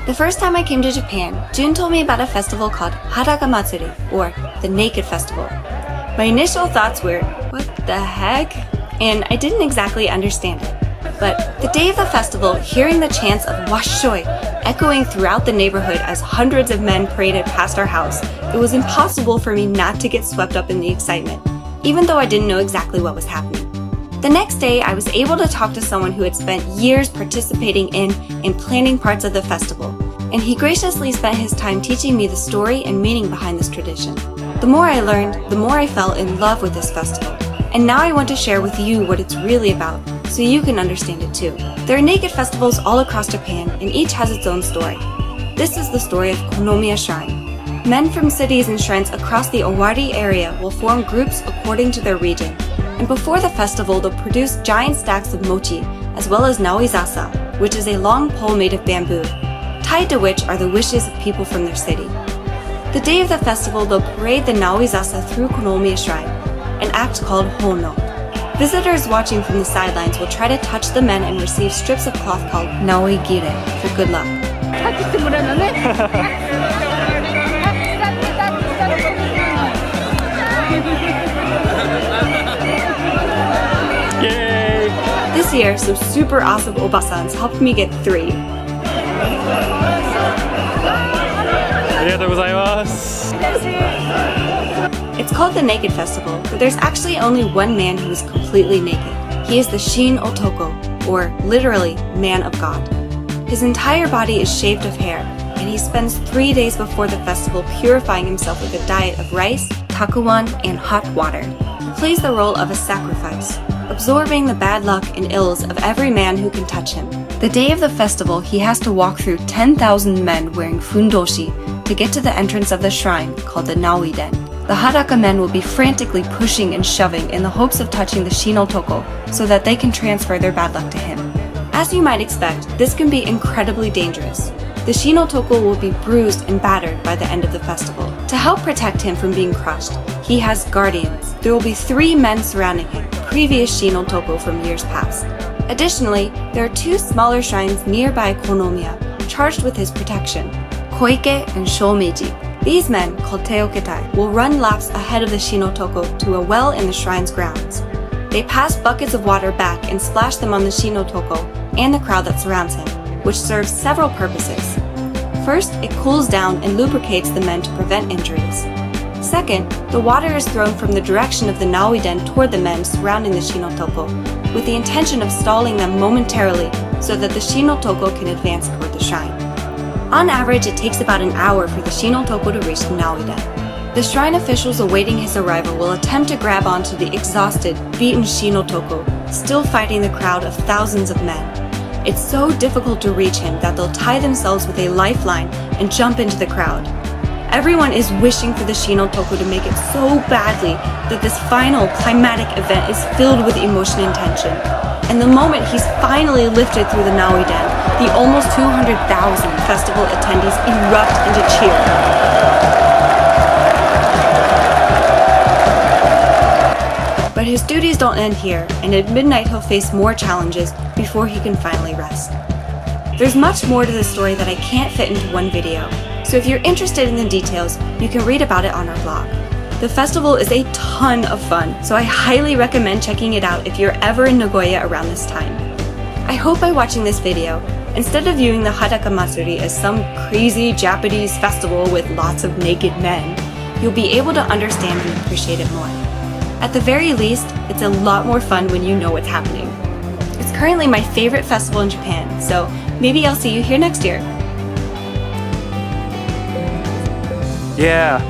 The first time I came to Japan, Jun told me about a festival called Haraka Matsuri, or the Naked Festival. My initial thoughts were, what the heck? And I didn't exactly understand it. But the day of the festival, hearing the chants of Washoi echoing throughout the neighborhood as hundreds of men paraded past our house, it was impossible for me not to get swept up in the excitement, even though I didn't know exactly what was happening. The next day, I was able to talk to someone who had spent years participating in and planning parts of the festival, and he graciously spent his time teaching me the story and meaning behind this tradition. The more I learned, the more I fell in love with this festival, and now I want to share with you what it's really about, so you can understand it too. There are naked festivals all across Japan, and each has its own story. This is the story of Konomiya Shrine. Men from cities and shrines across the Owari area will form groups according to their region, and before the festival they'll produce giant stacks of mochi, as well as naoizasa, which is a long pole made of bamboo, tied to which are the wishes of people from their city. The day of the festival they'll parade the naoizasa through Konomiya Shrine, an act called Hono. Visitors watching from the sidelines will try to touch the men and receive strips of cloth called naoigire for good luck. Yay! This year, some super awesome obasans helped me get 3. It's called the Naked Festival, but there's actually only one man who is completely naked. He is the Shin Otoko, or literally, man of God. His entire body is shaved of hair, and he spends 3 days before the festival purifying himself with a diet of rice, takuwan, and hot water. He plays the role of a sacrifice, absorbing the bad luck and ills of every man who can touch him. The day of the festival, he has to walk through 10,000 men wearing fundoshi to get to the entrance of the shrine called the Naoiden. The Haraka men will be frantically pushing and shoving in the hopes of touching the Shin Otoko so that they can transfer their bad luck to him. As you might expect, this can be incredibly dangerous. The Shin Otoko will be bruised and battered by the end of the festival. To help protect him from being crushed, he has guardians. There will be 3 men surrounding him, previous Shin Otoko from years past. Additionally, there are 2 smaller shrines nearby Konomiya, charged with his protection, Koike and Shomeiji. These men, called Teoketai, will run laps ahead of the Shin Otoko to a well in the shrine's grounds. They pass buckets of water back and splash them on the Shin Otoko and the crowd that surrounds him, which serves several purposes. First, it cools down and lubricates the men to prevent injuries. Second, the water is thrown from the direction of the Naoiden toward the men surrounding the Shin Otoko, with the intention of stalling them momentarily so that the Shin Otoko can advance toward the shrine. On average, it takes about an hour for the Shin Otoko to reach the Naoiden. The shrine officials awaiting his arrival will attempt to grab onto the exhausted, beaten Shin Otoko, still fighting the crowd of thousands of men. It's so difficult to reach him that they'll tie themselves with a lifeline and jump into the crowd. Everyone is wishing for the Shin Otoko to make it so badly that this final climatic event is filled with emotion and tension. And the moment he's finally lifted through the Naoiden, the almost 200,000 festival attendees erupt into cheer. But his duties don't end here, and at midnight he'll face more challenges before he can finally rest. There's much more to the story that I can't fit into one video, so if you're interested in the details, you can read about it on our blog. The festival is a ton of fun, so I highly recommend checking it out if you're ever in Nagoya around this time. I hope by watching this video, instead of viewing the Haraka Matsuri as some crazy Japanese festival with lots of naked men, you'll be able to understand and appreciate it more. At the very least, it's a lot more fun when you know what's happening. It's currently my favorite festival in Japan, so maybe I'll see you here next year. Yeah.